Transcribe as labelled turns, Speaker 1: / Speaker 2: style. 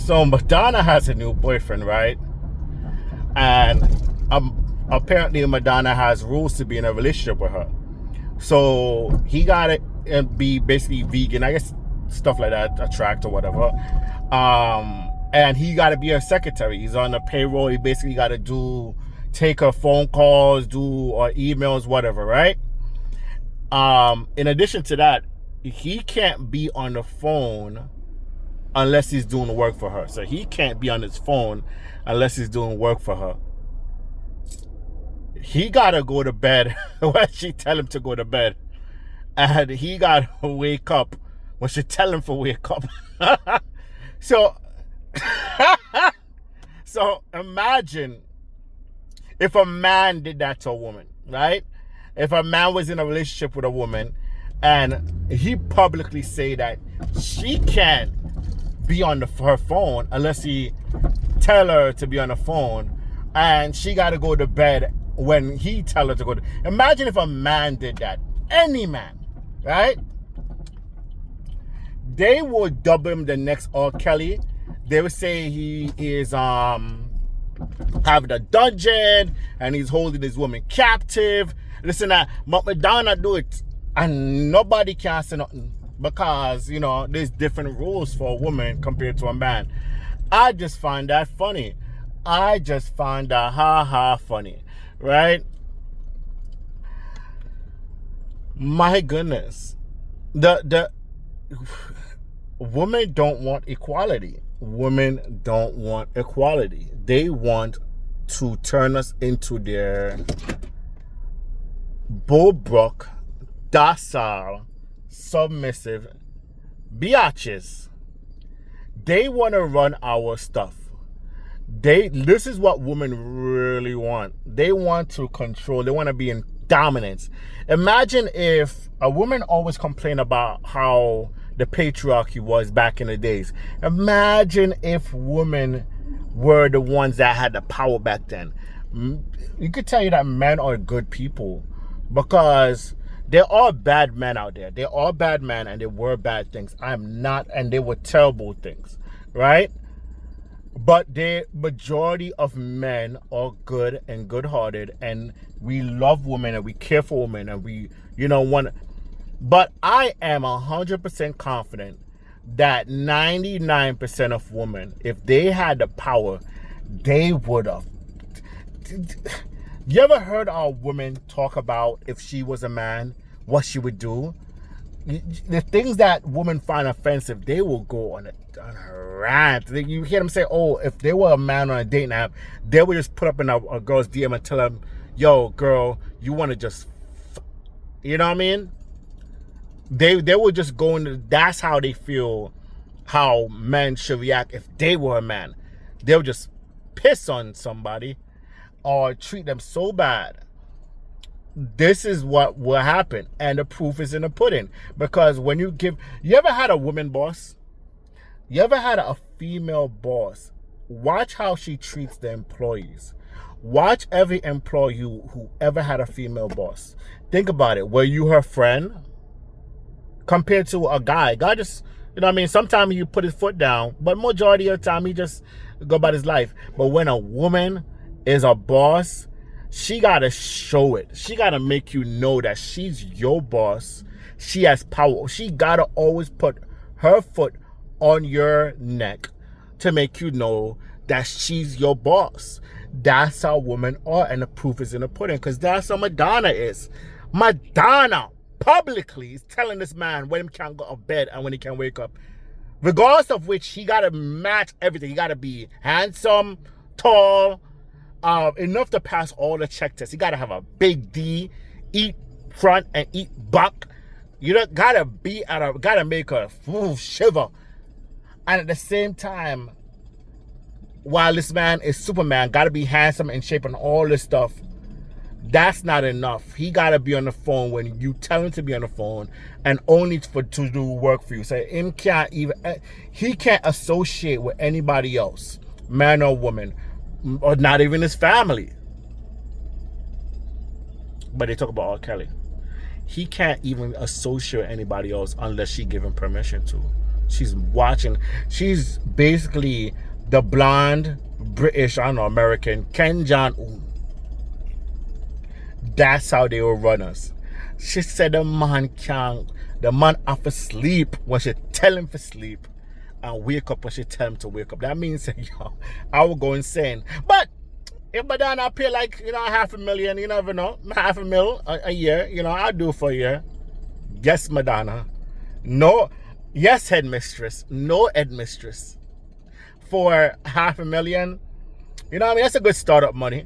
Speaker 1: So Madonna has a new boyfriend, right? And apparently Madonna has rules to be in a relationship with her. So he got to be basically vegan, I guess, stuff like that, attract or whatever. And he got to be her secretary. He's on the payroll. He basically got to take her phone calls, or emails, whatever, right? In addition to that, he can't be on the phone unless he's doing work for her. So he can't be on his phone unless he's doing work for her. He gotta go to bed when she tell him to go to bed, and he gotta wake up when she tell him to wake up. so so imagine if a man did that to a woman, right? If a man was in a relationship with a woman and he publicly say that she can't be on her phone unless he tell her to be on the phone, and she got to go to bed when he tell her to go to. Imagine if a man did that. Any man, right? They would dub him the next R. Kelly. They would say he is having a dungeon and he's holding his woman captive. Listen, but Madonna do it and nobody can say nothing because, you know, there's different rules for a woman compared to a man. I just find that funny. I just find that funny, right? My goodness. The women don't want equality. Women don't want equality. They want to turn us into their Bulbrook, docile, submissive biatches. They want to run our stuff. This is what women really want. They want to control. They want to be in dominance. Imagine if a woman always complained about how the patriarchy was back in the days. Imagine if women were the ones that had the power back then. You could tell you that men are good people because there are bad men out there. There are bad men and there were bad things. I'm not, and they were terrible things, right? But the majority of men are good and good-hearted, and we love women and we care for women and we, want. But I am 100% confident that 99% of women, if they had the power, they would have. You ever heard a woman talk about if she was a man, what she would do? The things that women find offensive, they will go on a rant. You hear them say, oh, if they were a man on a dating app, they would just put up in a girl's DM and tell them, yo, girl, you want to just, you know what I mean? They would just go into, that's how they feel how men should react if they were a man. They would just piss on somebody or treat them so bad. This is what will happen, and the proof is in the pudding. Because when you ever had a woman boss? You ever had a female boss? Watch how she treats the employees. Watch every employee who ever had a female boss. Think about it. Were you her friend? Compared to a guy. Guy just, sometimes he put his foot down, but majority of the time he just go about his life. But when a woman is a boss, she gotta show it. She gotta make you know that she's your boss. She has power. She gotta always put her foot on your neck to make you know that she's your boss. That's how women are, and the proof is in the pudding, because that's how Madonna is. Madonna publicly is telling this man when he can go to bed and when he can wake up. Regardless of which, he gotta match everything. He gotta be handsome, tall, enough to pass all the check tests. You gotta have a big D, eat front and eat back. You don't gotta gotta make her shiver. And at the same time, while this man is Superman, gotta be handsome and shape and all this stuff, that's not enough. He gotta be on the phone when you tell him to be on the phone, and only to do work for you. So he can't associate with anybody else, man or woman, or not even his family. But they talk about R. Kelly. He can't even associate with anybody else unless she give him permission to. She's watching. She's basically the blonde British, I don't know, American Ken Jong-un. That's how they will run us. She said the man have to sleep when she tell him to sleep and wake up when she tell him to wake up. That means, yo, I will go insane. But if Madonna pay like, $500,000, you never know, $500,000 a year, I'll do it for a year. Yes, Madonna. No, yes, headmistress. No, headmistress. For $500,000, that's a good startup money.